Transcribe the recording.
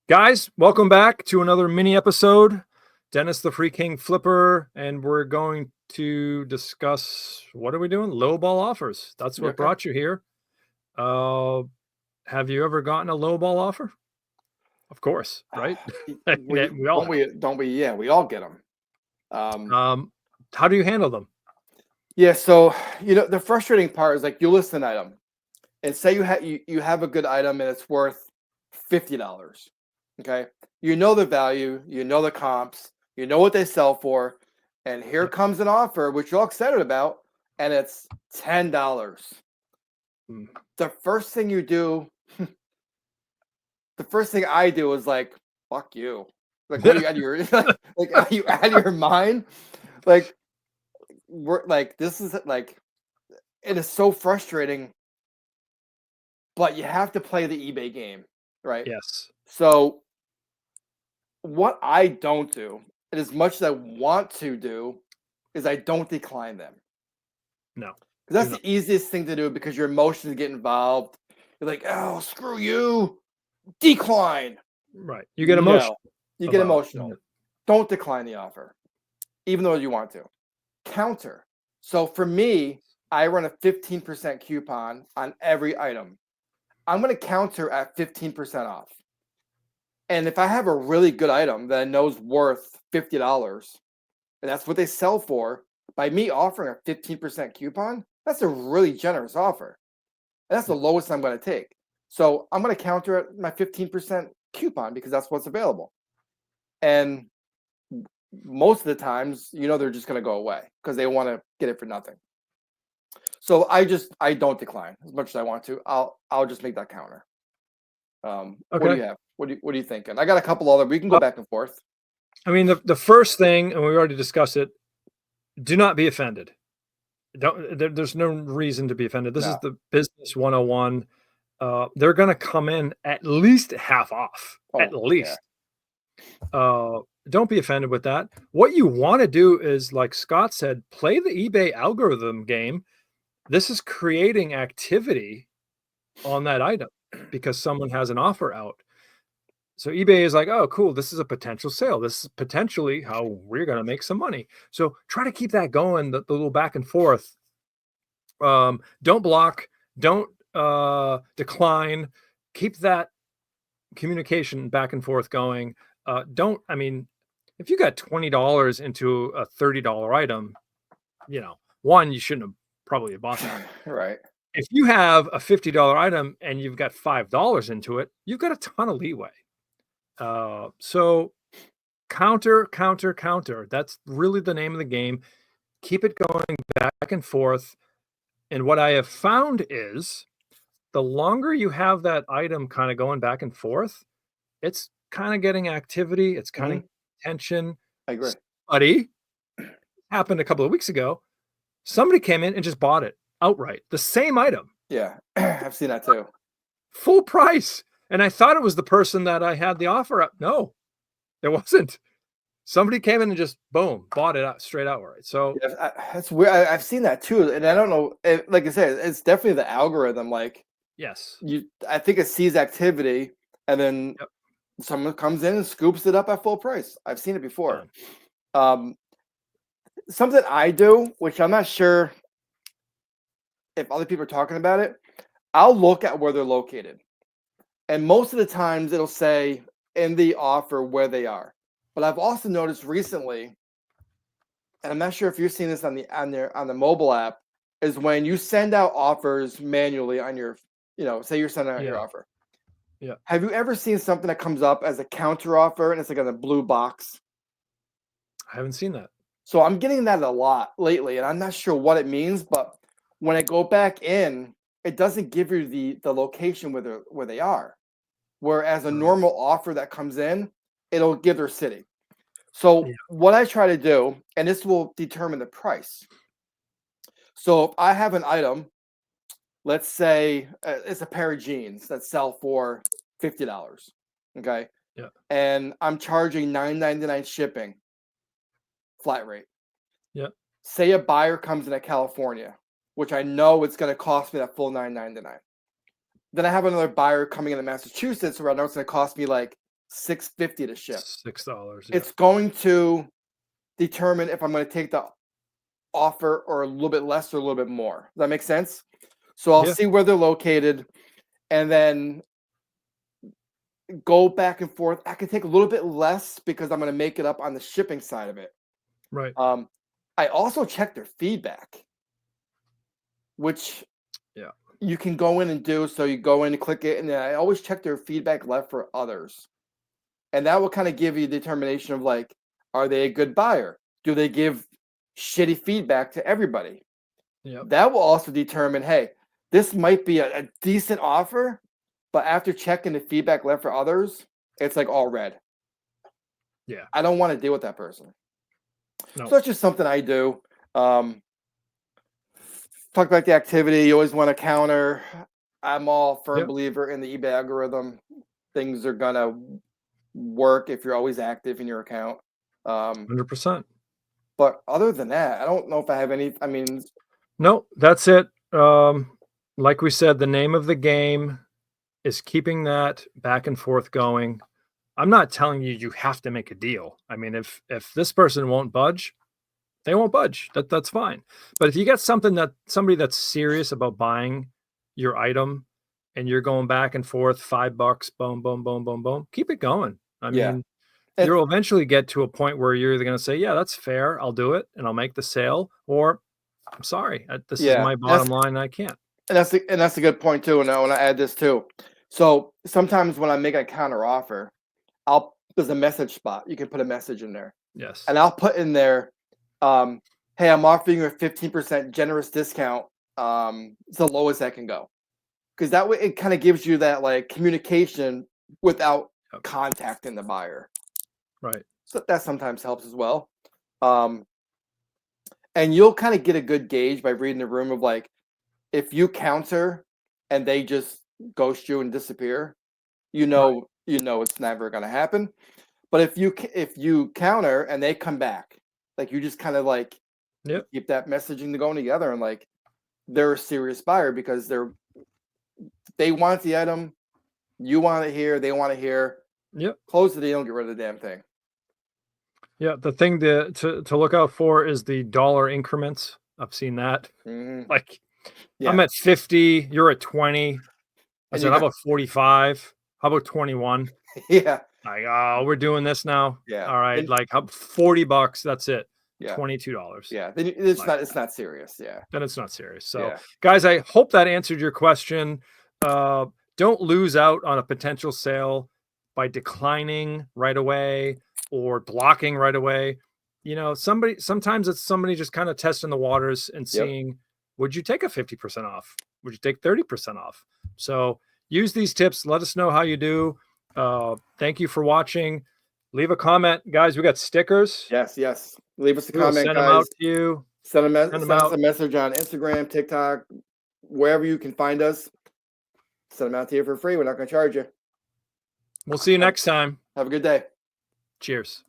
Guys, welcome back to another mini episode. Dennis the Free King Flipper, and we're going to discuss what are we doing? Lowball offers. That's what Okay. brought you here. Have you ever gotten a lowball offer? Of course, right? We all have. Don't we? Yeah, we all get them. How do you handle them? Yeah. So the frustrating part is like you list an item, and say you have a good item and it's worth $50. Okay, you know the value, you know the comps, you know what they sell for, and here comes an offer which you're all excited about, and it's $10. The first thing you do, the first thing I do is like, fuck you. Like, what are you out of your like? Are you out of your mind? Like, we're like, this is like, it is so frustrating. But you have to play the eBay game, right? Yes. So, what I don't do, and as much as I want to do, is I don't decline them. No. Because that's the easiest thing to do because your emotions get involved. You're like, oh, screw you. Decline. Right. You get emotional. You get emotional. Don't decline the offer, even though you want to. Counter. So for me, I run a 15% coupon on every item. I'm going to counter at 15% off. And if I have a really good item that I know is worth $50, and that's what they sell for, by me offering a 15% coupon, that's a really generous offer. And that's the lowest I'm going to take. So I'm going to counter at my 15% coupon because that's what's available. And most of the times, they're just going to go away because they want to get it for nothing. So I don't decline as much as I want to. I'll just make that counter. Okay. What do you have? What are you thinking? I got a couple other. We can go back and forth. I mean, the first thing, and we already discussed it. Do not be offended. There's no reason to be offended. This is the business 101. They're going to come in at least half off. At least. Yeah. Don't be offended with that. What you want to do is, like Scott said, play the eBay algorithm game. This is creating activity on that item because someone has an offer out. So eBay is like, oh, cool. This is a potential sale. This is potentially how we're going to make some money. So try to keep that going, the little back and forth. Don't block. Don't decline. Keep that communication back and forth going. If you got $20 into a $30 item, one, you shouldn't have probably bought that. Right. If you have a $50 item and you've got $5 into it, you've got a ton of leeway. So counter. That's really the name of the game. Keep it going back and forth. And what I have found is the longer you have that item kind of going back and forth, it's kind of getting activity. It's kind of tension. I agree. Somebody happened a couple of weeks ago. Somebody came in and just bought it outright. The same item. Yeah, I've seen that too. Full price. And I thought it was the person that I had the offer up. No, it wasn't. Somebody came in and just, boom, bought it out straight outright. So that's weird. I've seen that too. And I don't know, like I said, it's definitely the algorithm. Like, yes, I think it sees activity and then someone comes in and scoops it up at full price. I've seen it before. Something I do, which I'm not sure if other people are talking about it, I'll look at where they're located. And most of the times it'll say in the offer where they are. But I've also noticed recently, and I'm not sure if you're seeing this on the mobile app, is when you send out offers manually on your, say you're sending out your offer. Yeah. Have you ever seen something that comes up as a counter offer and it's like on a blue box? I haven't seen that. So I'm getting that a lot lately, and I'm not sure what it means, but when I go back in, it doesn't give you the location where they are. Whereas a normal offer that comes in, it'll give their city. So what I try to do, and this will determine the price. So if I have an item, let's say it's a pair of jeans that sell for $50, okay? Yeah. And I'm charging $9.99 shipping, flat rate. Yeah. Say a buyer comes into California, which I know it's going to cost me that full $9.99. Then I have another buyer coming into Massachusetts where I know it's going to cost me like $6.50 to ship. $6. It's going to determine if I'm going to take the offer or a little bit less or a little bit more. Does that make sense? So I'll see where they're located and then go back and forth. I can take a little bit less because I'm going to make it up on the shipping side of it. Right. I also check their feedback, which you can go in and do. So you go in and click it, and then I always check their feedback left for others. And that will kind of give you a determination of like, are they a good buyer? Do they give shitty feedback to everybody? That will also determine, hey, this might be a decent offer, but after checking the feedback left for others, it's like all red. Yeah. I don't want to deal with that person. No. So that's just something I do. Talk about the activity. You always want to counter. I'm all firm believer in the eBay algorithm. Things are going to work if you're always active in your account. 100%. But other than that, I don't know if I have any. I mean, no, that's it. Like we said, the name of the game is keeping that back and forth going. I'm not telling you you have to make a deal. I mean, if this person won't budge, they won't budge. That's fine. But if you get somebody that's serious about buying your item and you're going back and forth, $5, boom, boom, boom, boom, boom, keep it going. I mean, you'll eventually get to a point where you're either going to say, yeah, that's fair, I'll do it and I'll make the sale, or I'm sorry, this is my bottom line and I can't. And that's a good point too. And I want to add this too. So sometimes when I make a counter offer, there's a message spot. You can put a message in there. Yes. And I'll put in there, hey, I'm offering you a 15% generous discount. It's the lowest I can go. Because that way it kind of gives you that like communication without contacting the buyer. Right. So that sometimes helps as well. And you'll kind of get a good gauge by reading the room of like, if you counter and they just ghost you and disappear, you know it's never going to happen. But if you counter and they come back, like you just kind of like keep that messaging going together, and like they're a serious buyer because they want the item, you want it here, they want it here. Close the deal and get rid of the damn thing. Yeah, the thing to look out for is the dollar increments. I've seen that. Like, I'm at 50, you're at 20. I said, how about 45? How about 21? Yeah. Like, oh, we're doing this now. Yeah. All right. And, like $40. That's it. Yeah. $22. Yeah. Then it's not serious. Yeah. Then it's not serious. So guys, I hope that answered your question. Don't lose out on a potential sale by declining right away or blocking right away. You know, sometimes it's somebody just kind of testing the waters and seeing, would you take a 50% off? Would you take 30% off? So use these tips. Let us know how you do. Thank you for watching. Leave a comment, guys. We got stickers. Yes. Leave us a comment, send guys. them out to you. Send us a message on Instagram, TikTok, wherever you can find us. Send them out to you for free. We're not going to charge you. We'll see you next time. Have a good day. Cheers.